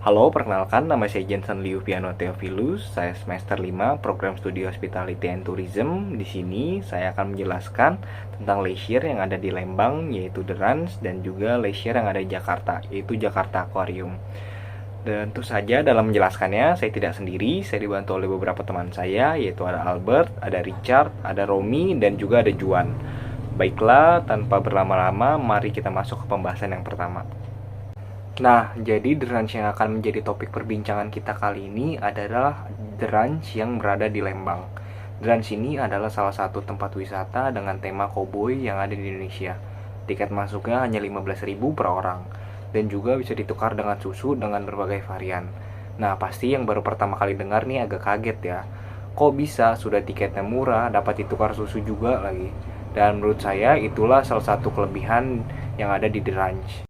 Halo, perkenalkan nama saya Jensen Liu Piano Theophilus. Saya semester 5 program studi Hospitality and Tourism. Di sini saya akan menjelaskan tentang leisure yang ada di Lembang, yaitu The Ranch, dan juga leisure yang ada di Jakarta, yaitu Jakarta Aquarium. Dan tentu saja dalam menjelaskannya, saya tidak sendiri, saya dibantu oleh beberapa teman saya, yaitu ada Albert, ada Richard, ada Romi, dan juga ada Juan. Baiklah, tanpa berlama-lama, mari kita masuk ke pembahasan yang pertama. Nah, jadi The Ranch yang akan menjadi topik perbincangan kita kali ini adalah The Ranch yang berada di Lembang. The Ranch ini adalah salah satu tempat wisata dengan tema koboi yang ada di Indonesia. Tiket masuknya hanya 15.000 per orang, dan juga bisa ditukar dengan susu dengan berbagai varian. Nah, pasti yang baru pertama kali dengar nih agak kaget ya. Kok bisa sudah tiketnya murah, dapat ditukar susu juga lagi? Dan menurut saya itulah salah satu kelebihan yang ada di The Ranch.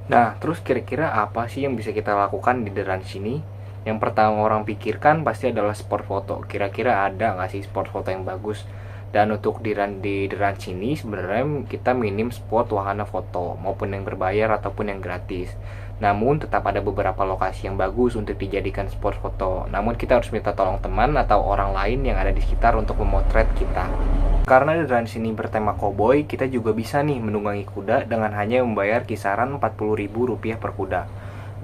Nah, terus kira-kira apa sih yang bisa kita lakukan di The Ranch ini? Yang pertama orang pikirkan pasti adalah spot foto. Kira-kira ada nggak sih spot foto yang bagus? Dan untuk di The Ranch ini sebenarnya kita minim spot wahana foto, maupun yang berbayar ataupun yang gratis. Namun tetap ada beberapa lokasi yang bagus untuk dijadikan spot foto. Namun kita harus minta tolong teman atau orang lain yang ada di sekitar untuk memotret kita. Karena The Ranch ini bertema koboi, kita juga bisa nih menunggangi kuda dengan hanya membayar kisaran Rp40.000 per kuda.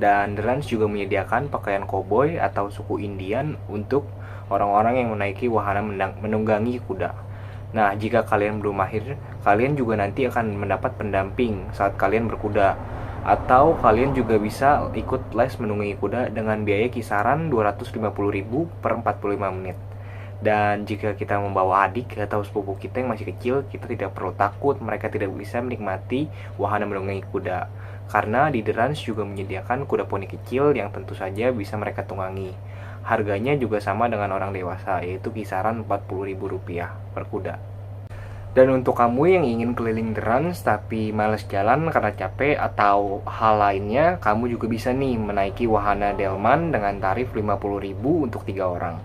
Dan The Ranch juga menyediakan pakaian koboi atau suku Indian untuk orang-orang yang menaiki wahana menunggangi kuda. Nah, jika kalian belum mahir, kalian juga nanti akan mendapat pendamping saat kalian berkuda. Atau kalian juga bisa ikut les menunggangi kuda dengan biaya kisaran Rp250.000 per 45 menit. Dan jika kita membawa adik atau sepupu kita yang masih kecil, kita tidak perlu takut mereka tidak bisa menikmati wahana menunggangi kuda. Karena di The Ranch juga menyediakan kuda poni kecil yang tentu saja bisa mereka tunggangi. Harganya juga sama dengan orang dewasa, yaitu kisaran Rp40.000 per kuda. Dan untuk kamu yang ingin keliling The Ranch tapi males jalan karena capek atau hal lainnya, kamu juga bisa nih menaiki wahana delman dengan tarif Rp50.000 untuk 3 orang.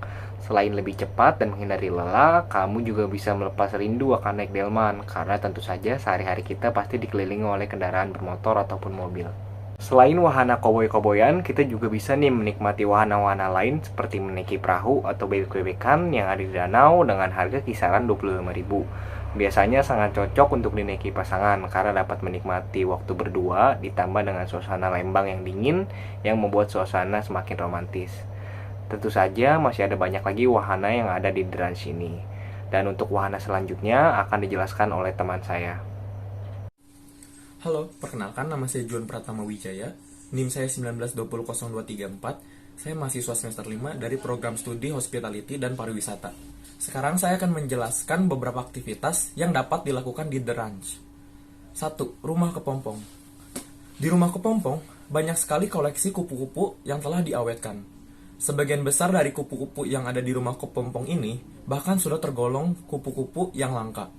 Selain lebih cepat dan menghindari lelah, kamu juga bisa melepas rindu akan naik delman, karena tentu saja sehari-hari kita pasti dikelilingi oleh kendaraan bermotor ataupun mobil. Selain wahana koboi-koboyan, kita juga bisa nih menikmati wahana-wahana lain seperti menaiki perahu atau bebek-bebekan yang ada di danau dengan harga kisaran Rp25.000. Biasanya sangat cocok untuk dinaiki pasangan karena dapat menikmati waktu berdua ditambah dengan suasana Lembang yang dingin yang membuat suasana semakin romantis. Tentu saja masih ada banyak lagi wahana yang ada di The Ranch ini. Dan untuk wahana selanjutnya akan dijelaskan oleh teman saya. Halo, perkenalkan nama saya Juan Pratama Wijaya. NIM saya 19200234. Saya mahasiswa semester 5 dari program studi Hospitality dan Pariwisata. Sekarang saya akan menjelaskan beberapa aktivitas yang dapat dilakukan di The Ranch. 1. Rumah kepompong. Di rumah kepompong, banyak sekali koleksi kupu-kupu yang telah diawetkan. Sebagian besar dari kupu-kupu yang ada di rumah kepompong ini bahkan sudah tergolong kupu-kupu yang langka.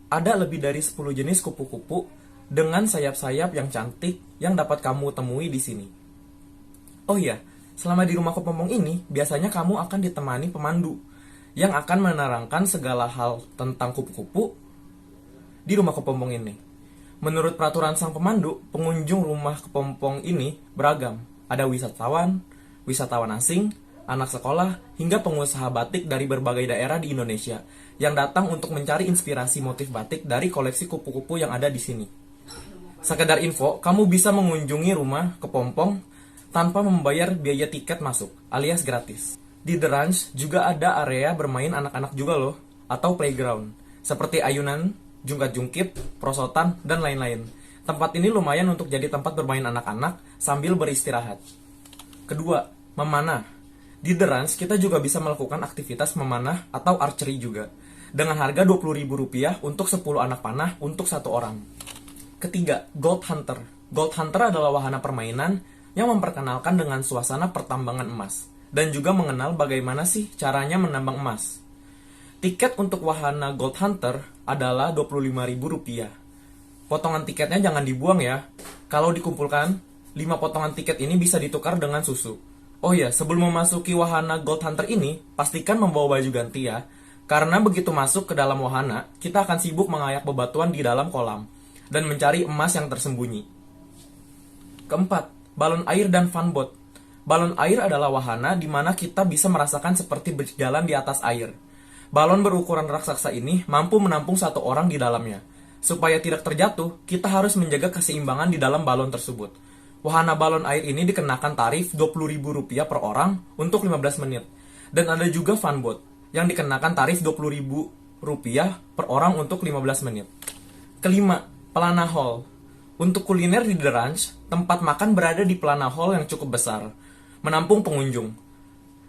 Ada lebih dari 10 jenis kupu-kupu dengan sayap-sayap yang cantik yang dapat kamu temui di sini. Oh iya, selama di rumah kepompong ini biasanya kamu akan ditemani pemandu yang akan menerangkan segala hal tentang kupu-kupu di rumah kepompong ini. Menurut peraturan sang pemandu, pengunjung rumah kepompong ini beragam. Ada wisatawan asing, anak sekolah, hingga pengusaha batik dari berbagai daerah di Indonesia yang datang untuk mencari inspirasi motif batik dari koleksi kupu-kupu yang ada di sini. Sekedar info, kamu bisa mengunjungi rumah kepompong tanpa membayar biaya tiket masuk, alias gratis. Di The Ranch juga ada area bermain anak-anak juga loh, atau playground, seperti ayunan, jungkat-jungkit, perosotan, dan lain-lain. Tempat ini lumayan untuk jadi tempat bermain anak-anak sambil beristirahat. Kedua, memanah. Di The Ranch kita juga bisa melakukan aktivitas memanah atau archery juga, dengan harga Rp20.000 untuk 10 anak panah untuk 1 orang. Ketiga, Gold Hunter. Gold Hunter adalah wahana permainan yang memperkenalkan dengan suasana pertambangan emas, dan juga mengenal bagaimana sih caranya menambang emas. Tiket untuk wahana Gold Hunter adalah Rp25.000. Potongan tiketnya jangan dibuang ya. Kalau dikumpulkan, 5 potongan tiket ini bisa ditukar dengan susu. Oh ya, sebelum memasuki wahana Gold Hunter ini, pastikan membawa baju ganti ya. Karena begitu masuk ke dalam wahana, kita akan sibuk mengayak bebatuan di dalam kolam dan mencari emas yang tersembunyi. Keempat, balon air dan funboat. Balon air adalah wahana di mana kita bisa merasakan seperti berjalan di atas air. Balon berukuran raksasa ini mampu menampung satu orang di dalamnya. Supaya tidak terjatuh, kita harus menjaga keseimbangan di dalam balon tersebut. Wahana balon air ini dikenakan tarif Rp20.000 per orang untuk 15 menit. Dan ada juga funboat yang dikenakan tarif Rp20.000 per orang untuk 15 menit. Kelima, Pelana Hall. Untuk kuliner di The Ranch, tempat makan berada di Pelana Hall yang cukup besar, menampung pengunjung.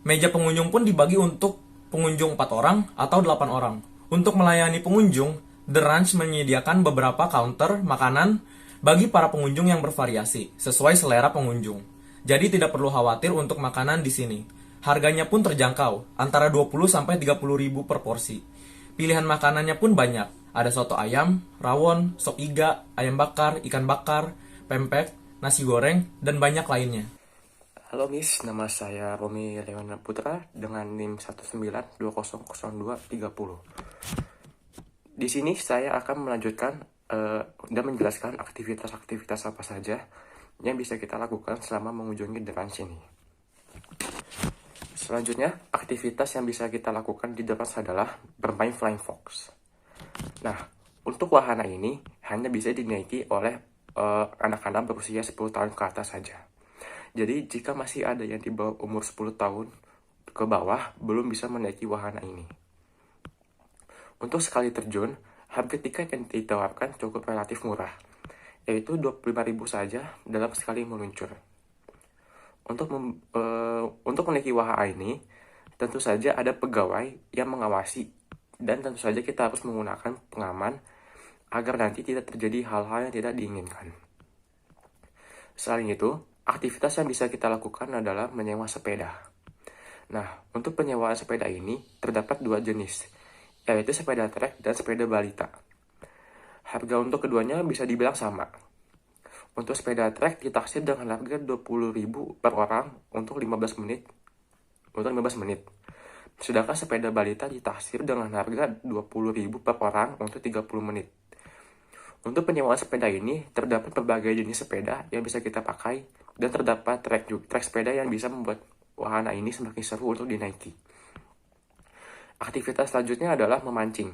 Meja pengunjung pun dibagi untuk pengunjung 4 orang atau 8 orang. Untuk melayani pengunjung, The Ranch menyediakan beberapa counter makanan bagi para pengunjung yang bervariasi, sesuai selera pengunjung. Jadi tidak perlu khawatir untuk makanan di sini. Harganya pun terjangkau, antara 20 sampai 30 ribu per porsi. Pilihan makanannya pun banyak. Ada soto ayam, rawon, sop iga, ayam bakar, ikan bakar, pempek, nasi goreng, dan banyak lainnya. Halo Miss, nama saya Romi Lewana Putra dengan NIM 192000230. Di sini saya akan melanjutkan dan menjelaskan aktivitas-aktivitas apa saja yang bisa kita lakukan selama mengunjungi The Ranch ini. Selanjutnya, aktivitas yang bisa kita lakukan di The Ranch adalah bermain Flying Fox. Nah, untuk wahana ini hanya bisa dinaiki oleh anak-anak berusia 10 tahun ke atas saja. Jadi, jika masih ada yang di bawah umur 10 tahun ke bawah, belum bisa menaiki wahana ini. Untuk sekali terjun, harga tiket yang ditawarkan cukup relatif murah, yaitu Rp25.000 saja dalam sekali meluncur. Untuk menaiki wahana ini, tentu saja ada pegawai yang mengawasi, dan tentu saja kita harus menggunakan pengaman agar nanti tidak terjadi hal-hal yang tidak diinginkan. Selain itu, aktivitas yang bisa kita lakukan adalah menyewa sepeda. Nah, untuk penyewaan sepeda ini terdapat 2 jenis, yaitu sepeda trek dan sepeda balita. Harga untuk keduanya bisa dibilang sama. Untuk sepeda trek ditaksir dengan harga Rp20.000 per orang untuk 15 menit. Sedangkan sepeda balita ditaksir dengan harga Rp20.000 per orang untuk 30 menit. Untuk penyewaan sepeda ini terdapat berbagai jenis sepeda yang bisa kita pakai dan terdapat trek sepeda yang bisa membuat wahana ini semakin seru untuk dinaiki. Aktivitas selanjutnya adalah memancing.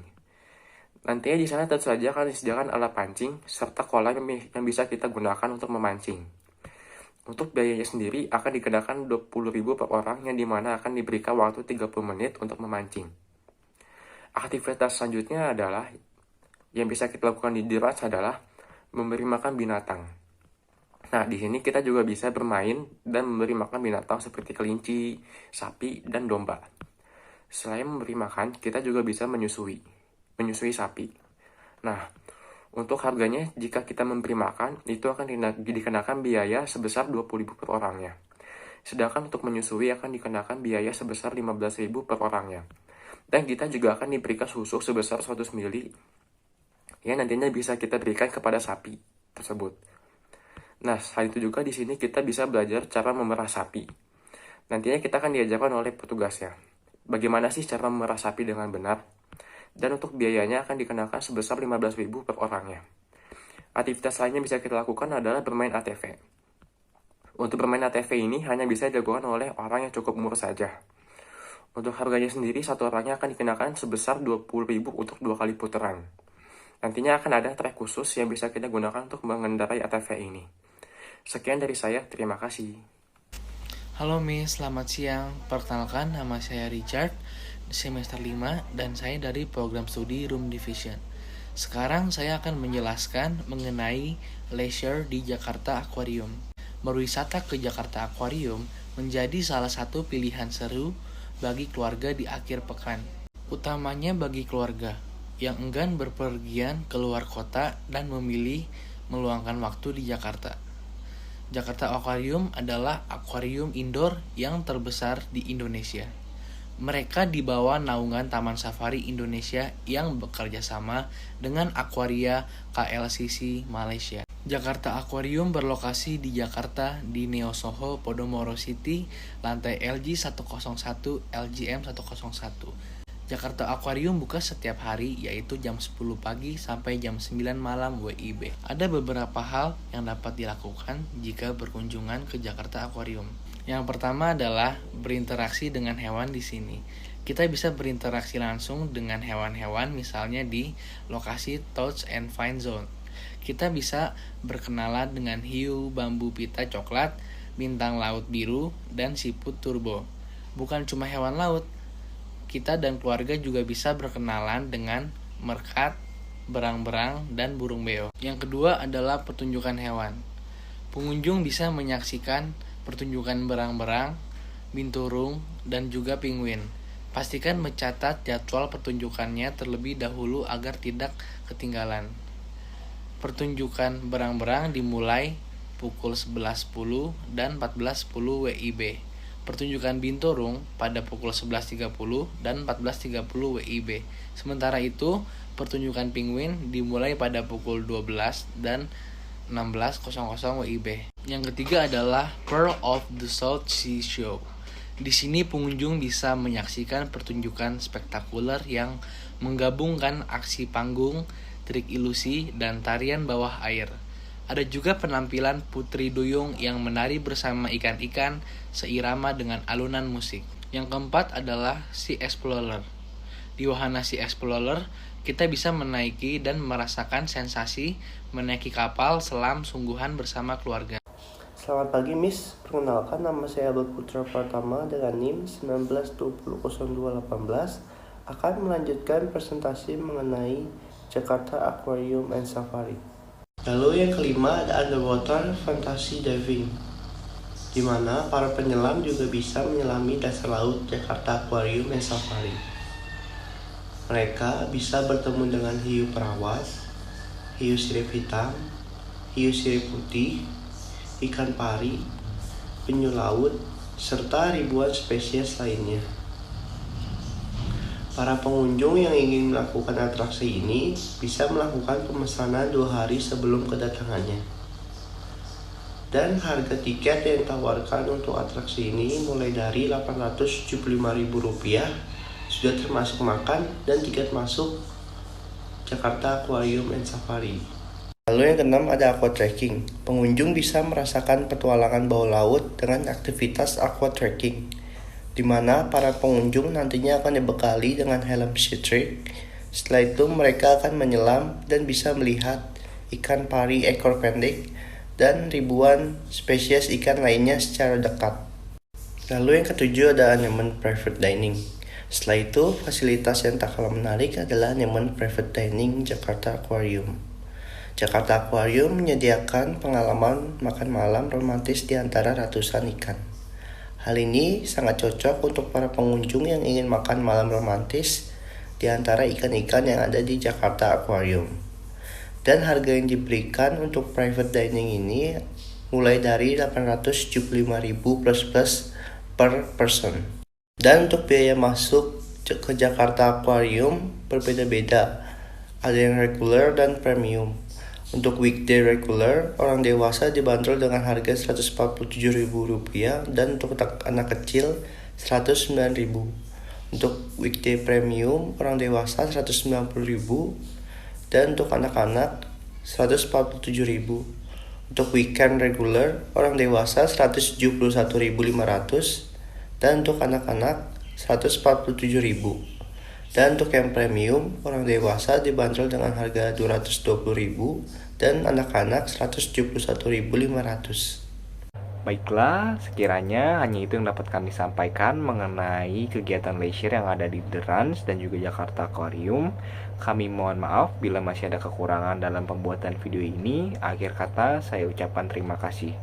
Nantinya di sana tentu saja akan disediakan alat pancing serta kolam yang bisa kita gunakan untuk memancing. Untuk biayanya sendiri akan dikenakan Rp20.000 per orang yang dimana akan diberikan waktu 30 menit untuk memancing. Aktivitas selanjutnya adalah yang bisa kita lakukan di The Ranch adalah memberi makan binatang. Nah, di sini kita juga bisa bermain dan memberi makan binatang seperti kelinci, sapi, dan domba. Selain memberi makan, kita juga bisa menyusui sapi. Nah, untuk harganya, jika kita memberi makan, itu akan dikenakan biaya sebesar Rp20.000 per orangnya. Sedangkan untuk menyusui akan dikenakan biaya sebesar Rp15.000 per orangnya. Dan kita juga akan diberikan susu sebesar 100 ml yang nantinya bisa kita berikan kepada sapi tersebut. Nah, selain itu juga di sini kita bisa belajar cara memerah sapi. Nantinya kita akan diajarkan oleh petugasnya. Bagaimana sih cara memerah sapi dengan benar? Dan untuk biayanya akan dikenakan sebesar Rp15.000 per orangnya. Aktivitas lainnya bisa kita lakukan adalah bermain ATV. Untuk bermain ATV ini hanya bisa dilakukan oleh orang yang cukup umur saja. Untuk harganya sendiri, satu orangnya akan dikenakan sebesar Rp20.000 untuk 2 kali putaran. Nantinya akan ada trek khusus yang bisa kita gunakan untuk mengendarai ATV ini. Sekian dari saya, terima kasih. Halo Miss, selamat siang. Perkenalkan, nama saya Richard, semester 5, dan saya dari program studi Room Division. Sekarang saya akan menjelaskan mengenai leisure di Jakarta Aquarium. Berwisata ke Jakarta Aquarium menjadi salah satu pilihan seru bagi keluarga di akhir pekan. Utamanya bagi keluarga yang enggan berpergian keluar kota dan memilih meluangkan waktu di Jakarta. Jakarta Aquarium adalah akuarium indoor yang terbesar di Indonesia. Mereka di bawah naungan Taman Safari Indonesia yang bekerja sama dengan Aquaria KLCC Malaysia. Jakarta Aquarium berlokasi di Jakarta di Neo Soho Podomoro City, lantai LG 101 LGM 101. Jakarta Aquarium buka setiap hari, yaitu jam 10 pagi sampai jam 9 malam WIB. Ada beberapa hal yang dapat dilakukan jika berkunjungan ke Jakarta Aquarium. Yang pertama adalah berinteraksi dengan hewan di sini. Kita bisa berinteraksi langsung dengan hewan-hewan, misalnya di lokasi Touch and Find Zone. Kita bisa berkenalan dengan hiu bambu pita coklat, bintang laut biru, dan siput turbo. Bukan cuma hewan laut, kita dan keluarga juga bisa berkenalan dengan merkat, berang-berang, dan burung beo. Yang kedua adalah pertunjukan hewan. Pengunjung bisa menyaksikan pertunjukan berang-berang, binturung, dan juga penguin. Pastikan mencatat jadwal pertunjukannya terlebih dahulu agar tidak ketinggalan. Pertunjukan berang-berang dimulai pukul 11.10 dan 14.10 WIB. Pertunjukan binturung pada pukul 11.30 dan 14.30 WIB. Sementara itu, pertunjukan penguin dimulai pada pukul 12 dan 16.00 WIB. Yang ketiga adalah Pearl of the South Sea Show. Di sini pengunjung bisa menyaksikan pertunjukan spektakuler yang menggabungkan aksi panggung, trik ilusi, dan tarian bawah air. Ada juga penampilan Putri Duyung yang menari bersama ikan-ikan seirama dengan alunan musik. Yang keempat adalah Sea Explorer. Di wahana Sea Explorer, kita bisa menaiki dan merasakan sensasi menaiki kapal selam sungguhan bersama keluarga. Selamat pagi Miss, perkenalkan nama saya Abel Putra Pratama dengan NIM 19200218 akan melanjutkan presentasi mengenai Jakarta Aquarium and Safari. Lalu yang kelima ada Underwater Fantasy Diving, di mana para penyelam juga bisa menyelami dasar laut Jakarta Aquarium and Safari. Mereka bisa bertemu dengan hiu perawas, hiu sirip hitam, hiu sirip putih, ikan pari, penyu laut, serta ribuan spesies lainnya. Para pengunjung yang ingin melakukan atraksi ini bisa melakukan pemesanan 2 hari sebelum kedatangannya. Dan harga tiket yang ditawarkan untuk atraksi ini mulai dari Rp875.000, sudah termasuk makan dan tiket masuk Jakarta Aquarium and Safari. Lalu yang keenam ada aqua trekking. Pengunjung bisa merasakan petualangan bawah laut dengan aktivitas aqua trekking, di mana para pengunjung nantinya akan dibekali dengan helm sea trick. Setelah itu mereka akan menyelam dan bisa melihat ikan pari ekor pendek dan ribuan spesies ikan lainnya secara dekat. Lalu yang ketujuh ada Nyoman Private Dining. Setelah itu, fasilitas yang tak kalah menarik adalah Nyoman Private Dining Jakarta Aquarium. Jakarta Aquarium menyediakan pengalaman makan malam romantis di antara ratusan ikan. Hal ini sangat cocok untuk para pengunjung yang ingin makan malam romantis di antara ikan-ikan yang ada di Jakarta Aquarium. Dan harga yang diberikan untuk private dining ini mulai dari Rp875.000 plus per person. Dan untuk biaya masuk ke Jakarta Aquarium berbeda-beda. Ada yang regular dan premium. Untuk weekday regular, orang dewasa dibanderol dengan harga Rp147.000 dan untuk anak kecil Rp109.000. Untuk weekday premium, orang dewasa Rp190.000 dan untuk anak-anak Rp147.000. Untuk weekend regular, orang dewasa Rp171.500 dan untuk anak-anak Rp147.000. Dan untuk yang premium, orang dewasa dibanderol dengan harga Rp220.000 dan anak-anak Rp171.500. Baiklah, sekiranya hanya itu yang dapat kami sampaikan mengenai kegiatan leisure yang ada di The Ranch dan juga Jakarta Aquarium. Kami mohon maaf bila masih ada kekurangan dalam pembuatan video ini. Akhir kata, saya ucapkan terima kasih.